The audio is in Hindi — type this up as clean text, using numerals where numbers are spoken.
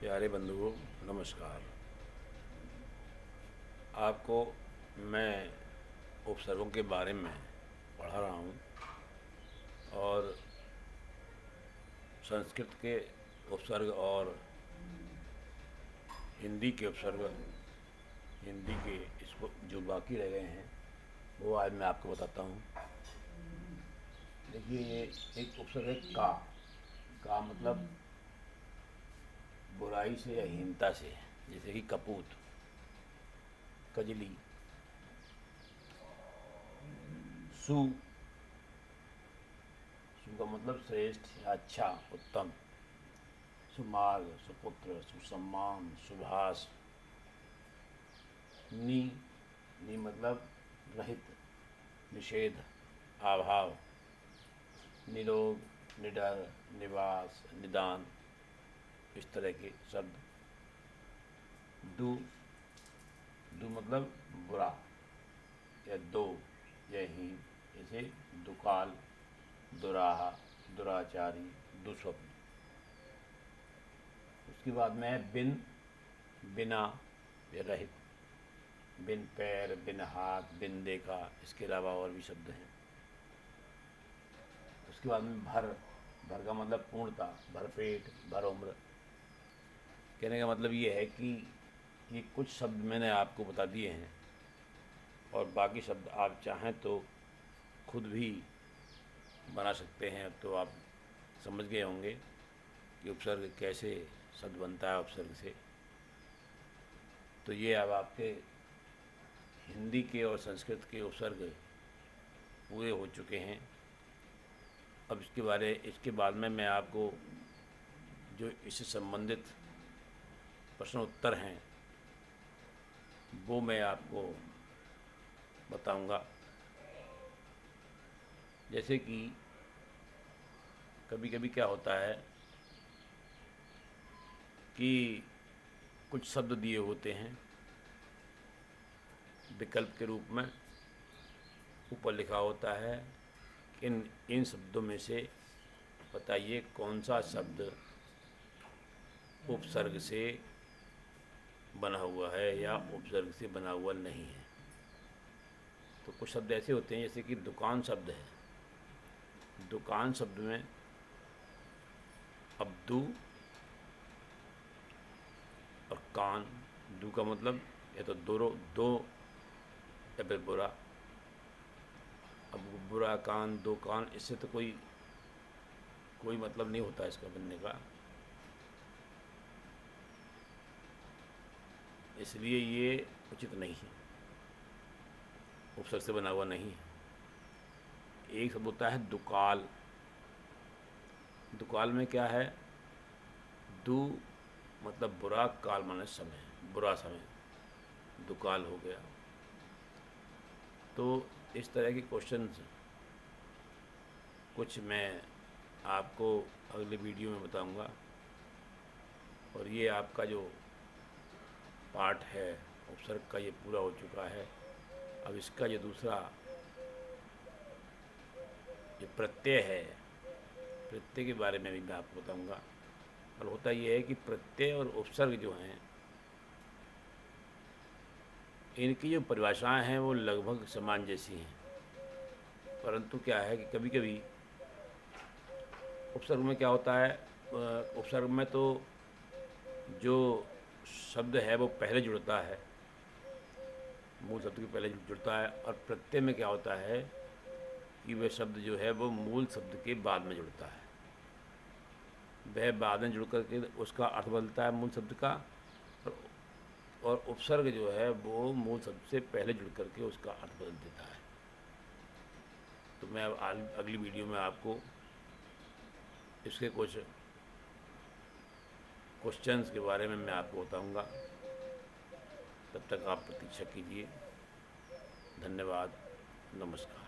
प्यारे बंधुओं, नमस्कार। आपको मैं उपसर्गों के बारे में पढ़ा रहा हूँ और संस्कृत के उपसर्ग और हिंदी के उपसर्ग, हिंदी के इसको जो बाकी रह गए हैं वो आज मैं आपको बताता हूँ। देखिए, ये एक उपसर्ग है का मतलब बुराई से या हीनता से, जैसे कि कपूत, कजली, सु सु का मतलब श्रेष्ठ या अच्छा, उत्तम, सुमार्ग, सुपुत्र, सुसम्मान, सुभाष। नी नी मतलब रहित, निषेध, अभाव, निरोग, निडर, निवास, निदान, इस तरह के शब्द। दु दु मतलब बुरा या दो या हीन, जैसे दुकाल, दुराहा, दुराचारी, दुस्वप्न। उसके बाद में है बिन, बिना या रहित, बिन पैर, बिन हाथ, बिन देखा, इसके अलावा और भी शब्द हैं। उसके बाद में भर, भर का मतलब पूर्णता, भरपेट, भर उम्र। कहने का मतलब ये है कि ये कुछ शब्द मैंने आपको बता दिए हैं और बाकी शब्द आप चाहें तो खुद भी बना सकते हैं। तो आप समझ गए होंगे कि उपसर्ग कैसे शब्द बनता है उपसर्ग से। तो ये अब आपके हिंदी के और संस्कृत के उपसर्ग पूरे हो चुके हैं। अब इसके बाद में मैं आपको जो इससे संबंधित प्रश्न उत्तर हैं वो मैं आपको बताऊंगा। जैसे कि कभी कभी क्या होता है कि कुछ शब्द दिए होते हैं विकल्प के रूप में, ऊपर लिखा होता है इन इन शब्दों में से बताइए कौन सा शब्द उपसर्ग से बना हुआ है या उपसर्ग से बना हुआ नहीं है। तो कुछ शब्द ऐसे होते हैं जैसे कि दुकान शब्द है। दुकान शब्द में अब्दू और कान, दू का मतलब या तो दो या फिर बुरा। अब बुरा कान, दो कान, इससे तो कोई मतलब नहीं होता इसका बनने का, इसलिए ये उचित नहीं है, उपसर्ग से बना हुआ नहीं है। एक शब्द होता है दुकाल। दुकाल में क्या है, दू मतलब बुरा, काल माने समय, बुरा समय, दुकाल हो गया। तो इस तरह के क्वेश्चंस कुछ मैं आपको अगले वीडियो में बताऊंगा। और ये आपका जो पाठ है उपसर्ग का ये पूरा हो चुका है। अब इसका जो दूसरा जो प्रत्यय है, प्रत्यय के बारे में भी मैं आपको बताऊंगा। और होता ये है कि प्रत्यय और उपसर्ग जो हैं इनकी जो परिभाषाएं हैं वो लगभग समान जैसी हैं, परंतु क्या है कि कभी कभी उपसर्ग में क्या होता है, उपसर्ग में तो जो शब्द है वो पहले जुड़ता है, मूल शब्द के पहले जुड़ता है। और प्रत्यय में क्या होता है कि वह शब्द जो है वो मूल शब्द के बाद में जुड़ता है। वह बाद में जुड़ करके उसका अर्थ बदलता है मूल शब्द का, और उपसर्ग जो है वो मूल शब्द से पहले जुड़ करके उसका अर्थ बदल देता है। तो मैं अब अगली वीडियो में आपको इसके कुछ क्वेश्चंस के बारे में मैं आपको बताऊंगा। तब तक आप प्रतीक्षा कीजिए। धन्यवाद, नमस्कार।